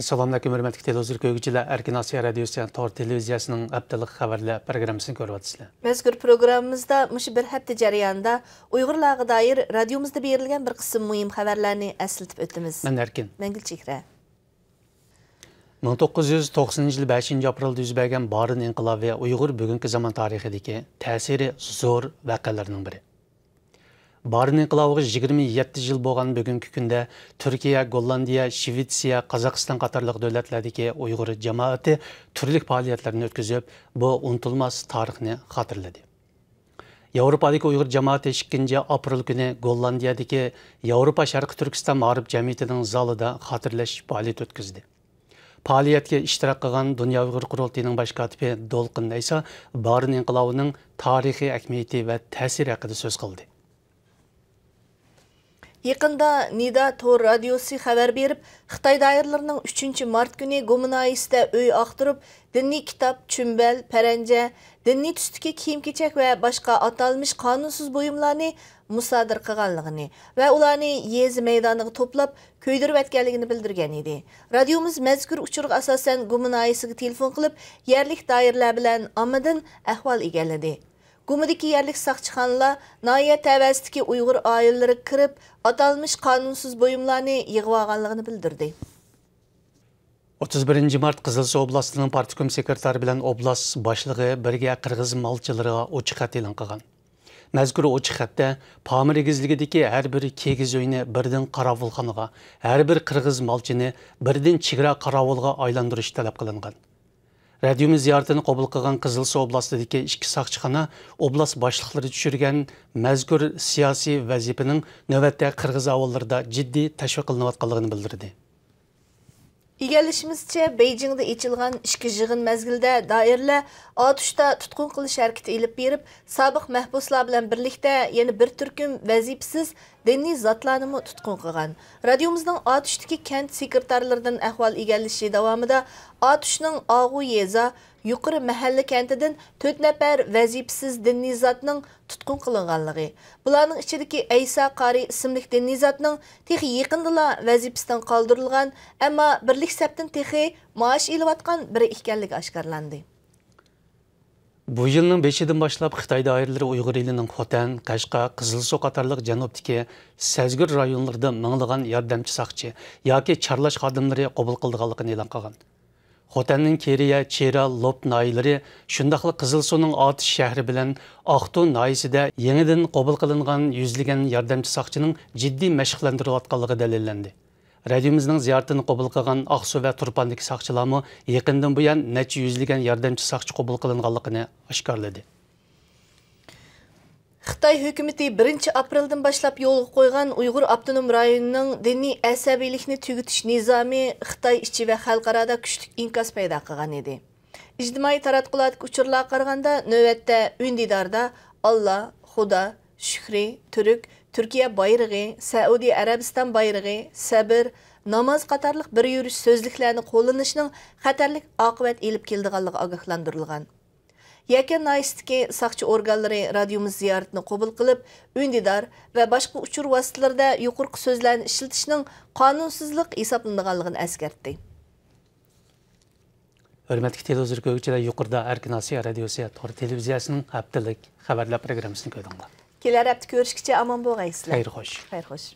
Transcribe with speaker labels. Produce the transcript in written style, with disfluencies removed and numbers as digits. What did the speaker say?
Speaker 1: Assalamu alaykum hörmətli televizor görgüçülər, Erkin Asiya Radiosu Tor televiziyasının haftalik xəbərlər proqramını görüyorsunuz.
Speaker 2: Məzkur proqramımızda məşə bir həftə cərəyanda Uyğurlarga dair radiomuzda berilən bir qism mühim xəbərlərni əsiltib ötdümiz.
Speaker 1: Mən Erkin.
Speaker 2: Mən Gülçehrə.
Speaker 1: 1990 yıl 5 apreldə yüz bergan Barın inqilabı Uyğur bugünkü zaman tarixidəki təsiri zor vəqələrinin biri. Barın inqilabı 27 yıl bo'lgan bugungi kunda Turkiya, Gollandiya, Shvetsiya, Qozog'iston qatorliq davlatlardagi Uyg'ur jamoati turli faoliyatlarni o'tkazib, bu unutilmas tarixni xotirladi. Yevropadagi Uyg'ur jamoati 2 aprel kuni Gollandiyadagi Yevropa Sharqi Turkiston ma'rif jamiyatining zalida xotirlash faoliyati o'tkazdi. Faoliyatga ishtirok qilgan Dunyo Uyg'ur qurultayining bosh kotibi Dolqin esa Barın inqilobining tarixiy ahamiyati va ta'siri haqida so'z qildi.
Speaker 2: Yaqında Nida Tor radiosi xabar berib, Xitoy doiralarining 3 mart kuni Gomunaisda uy aqtirib, diniy kitob, chumbal, paranja, diniy tusdagi kiyim-kechak va boshqa atalmış qonunsuz buyumlarni musodir qilganligini va ularni yezi maydoniga to'plab ko'ydirib atganligini bildirgan edi. Radiomiz mazkur uchurga asosan Gomunaisiga telefon qilib, yerlik doiralar bilan ommadan ahvol egalladi. Gumudaki yerlik saqchixonlar Naya təvəzdiki Uyğur aileleri kirib, atalmış qanunsuz buyumlarni yig'ib olganligini bildirdi.
Speaker 1: 31 mart Qizilsu oblastining partikom sekretari bilan oblast boshlig'i birga qirg'iz malchilariga ochiq xat e'lon qilgan. Mazkur ochiq xatda Pamir egizligidagi har bir kegiz uyni birdan qarovulxonaga, har bir qirg'iz malchini birdan chegara qarovulga aylantirish talab qilingan. Radiomiz ziyoratini qabul qilgan Qizilsu oblastidagi 2 saqchixona oblast boshliqlari tushirgan mazkur siyosiy vazifaning navbatda qirg'iz avullarida jiddiy tashviq qilinayotganligini bildirdi.
Speaker 2: Egallishimizcha Beijingda ochilgan ishki yig'in mezgilida doiralar otishda tutqun qilish harakati elib berib, sobiq mahbuslar bilan birlikda yana bir turkum vazifasiz diniy zotlarni tutqun qilgan. Radiomizning otishdagi kent sekretarlaridan ahvol egallashi davomida otishning Og'u yeza yuqori mahalla kentidan 4 nafar vazifasiz diniy zotning tutqun qilinganligi. Bularning ichidagi Aysa Qari ismli diniy zotning texi yaqindala vazifasidan qoldirilgan, ammo birlik sapdan texi maosh elayotgan biri ekanligi oshkorlandi.
Speaker 1: Bu yılның 5-dən başlap Xitay dairələri Uyğur elining Xotan, Qashqa, Qizilsu qatorliq janubdagi Sazgir rayonlarida minglığan yordamchi saqchi yoki charlash xodimlari qabul qilganligini e'lon qilgan. Xotanning Keriya, Chera, Lop noyilari shundaqli Qizilsuning Otish shahri bilan Aqto'y noyisida yangidan qabul qilingan yuzlagan yordamchi saqchining jiddiy mashqlantirilayotganligi dalillandi. Radiomizning ziyoratini qabul qilgan Aqsu va Turpandagi saqchilarmi yaqindan buyon necha yuzlagan yordamchi saqchi qabul qilinganligini oshkorladi.
Speaker 2: Xitoy hukumati 1 apreldan boshlab yo'lga qo'ygan Uyg'ur avtonom rayonining diniy asabiylikni tugutish nizomi Xitoy ichi va xalqarada kuchli inkas paydo qilgan edi. Ijtimoiy taratqulatga uchurlarga qaraganda navbatda Undidarda Allah, Xudo, Shukri, Turk, Türkiye bayrığı, Saudiya Arabiston bayrığı, sabr, namoz qatorliq bir yurish so'zliklarni qo'llanishning xatarlik oqibat elib keldiganligi ogohlantirilgan. Yakın naisdagi saqchi organlari radiomiz ziyoratini qabul qilib, Undidar va boshqa uchur vositalarida yuqorqi so'zlarni ishlatishning qonunsizlik hisoblanganligini eskartdi.
Speaker 1: Hörmətli televizor görgüçülər, yuqorida Erkin Asiya Radiosu Tor televiziyasının haftalik xəbərlər proqramını ko'rdinglar.
Speaker 2: Kelar hafta ko'rishgacha omon bo'lgaysizlar.
Speaker 1: Xayr xo'sh.
Speaker 2: Xayr xo'sh.